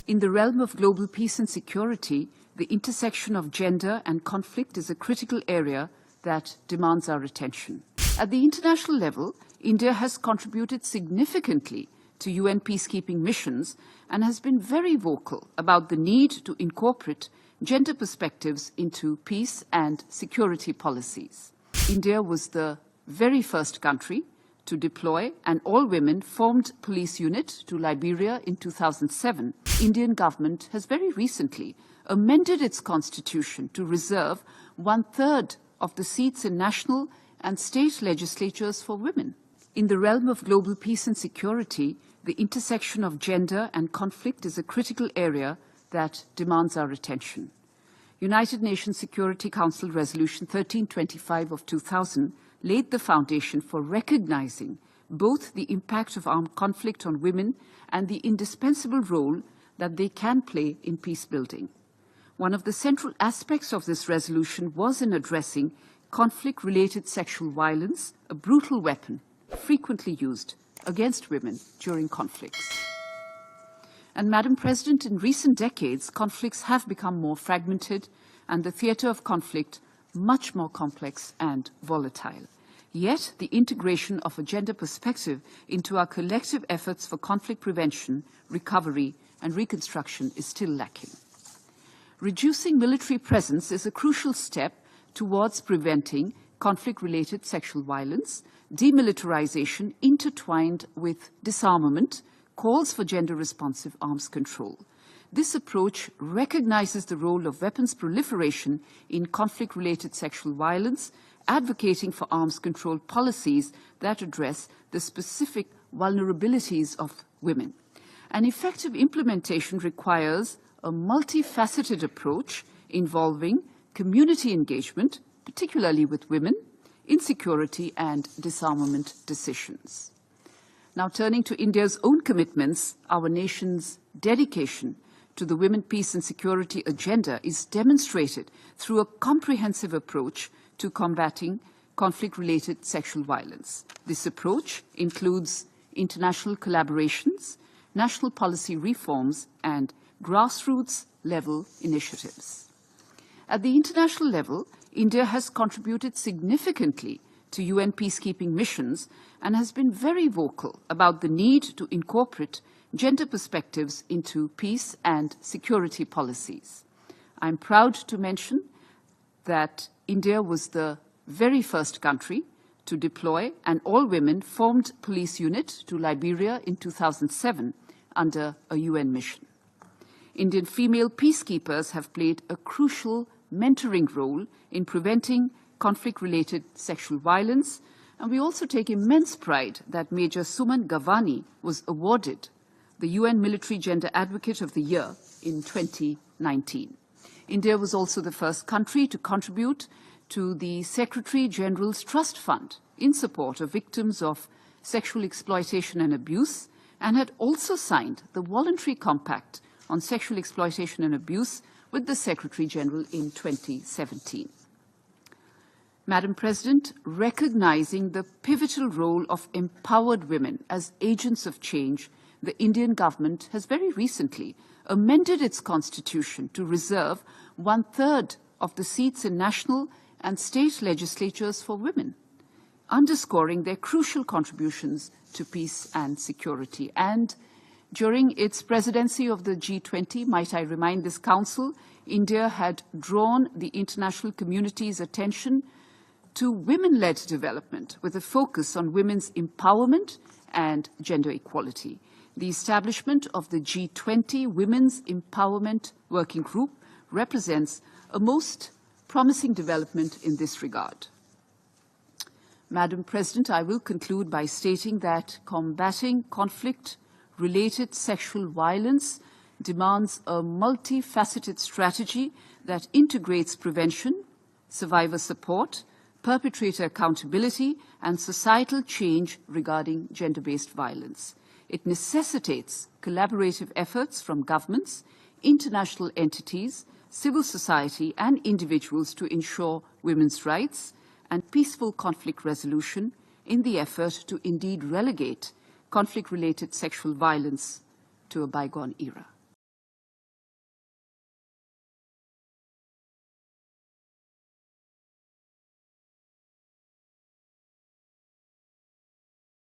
In the realm of global peace and security, the intersection of gender and conflict is a critical area that demands our attention. At the international level, India has contributed significantly to UN peacekeeping missions and has been very vocal about the need to incorporate gender perspectives into peace and security policies. India was the very first country to deploy an all-women formed police unit to Liberia in 2007. Indian government has very recently amended its constitution to reserve 1/3 of the seats in national and state legislatures for women. In the realm of global peace and security, the intersection of gender and conflict is a critical area that demands our attention. United Nations Security Council Resolution 1325 of 2000 laid the foundation for recognizing both the impact of armed conflict on women and the indispensable role that they can play in peace building. One of the central aspects of this resolution was in addressing conflict-related sexual violence, a brutal weapon frequently used against women during conflicts. And Madam President, in recent decades, conflicts have become more fragmented and the theatre of conflict much more complex and volatile. Yet, the integration of a gender perspective into our collective efforts for conflict prevention, recovery, and reconstruction is still lacking. Reducing military presence is a crucial step towards preventing conflict-related sexual violence. Demilitarisation, intertwined with disarmament, calls for gender-responsive arms control. This approach recognizes the role of weapons proliferation in conflict-related sexual violence, advocating for arms control policies that address the specific vulnerabilities of women. An effective implementation requires a multifaceted approach involving community engagement, particularly with women, in security and disarmament decisions. Now, turning to India's own commitments, our nation's dedication to the women, peace and security agenda is demonstrated through a comprehensive approach to combating conflict-related sexual violence. This approach includes international collaborations, national policy reforms, and grassroots-level initiatives. At the international level, India has contributed significantly to UN peacekeeping missions and has been very vocal about the need to incorporate gender perspectives into peace and security policies. I'm proud to mention that India was the very first country to deploy an all-women formed police unit to Liberia in 2007 under a UN mission. Indian female peacekeepers have played a crucial mentoring role in preventing conflict-related sexual violence, and we also take immense pride that Major Suman Gavani was awarded the UN Military Gender Advocate of the Year in 2019. India was also the first country to contribute to the Secretary General's Trust Fund in support of victims of sexual exploitation and abuse, and had also signed the Voluntary Compact on Sexual Exploitation and Abuse with the Secretary General in 2017. Madam President, recognizing the pivotal role of empowered women as agents of change, the Indian government has very recently amended its constitution to reserve 1/3 of the seats in national and state legislatures for women, underscoring their crucial contributions to peace and security. And during its presidency of the G20, might I remind this Council, India had drawn the international community's attention to women-led development with a focus on women's empowerment and gender equality. The establishment of the G20 Women's Empowerment Working Group represents a most promising development in this regard. Madam President, I will conclude by stating that combating conflict-related sexual violence demands a multifaceted strategy that integrates prevention, survivor support, perpetrator accountability, and societal change regarding gender-based violence. It necessitates collaborative efforts from governments, international entities, civil society, and individuals to ensure women's rights and peaceful conflict resolution in the effort to indeed relegate conflict-related sexual violence to a bygone era.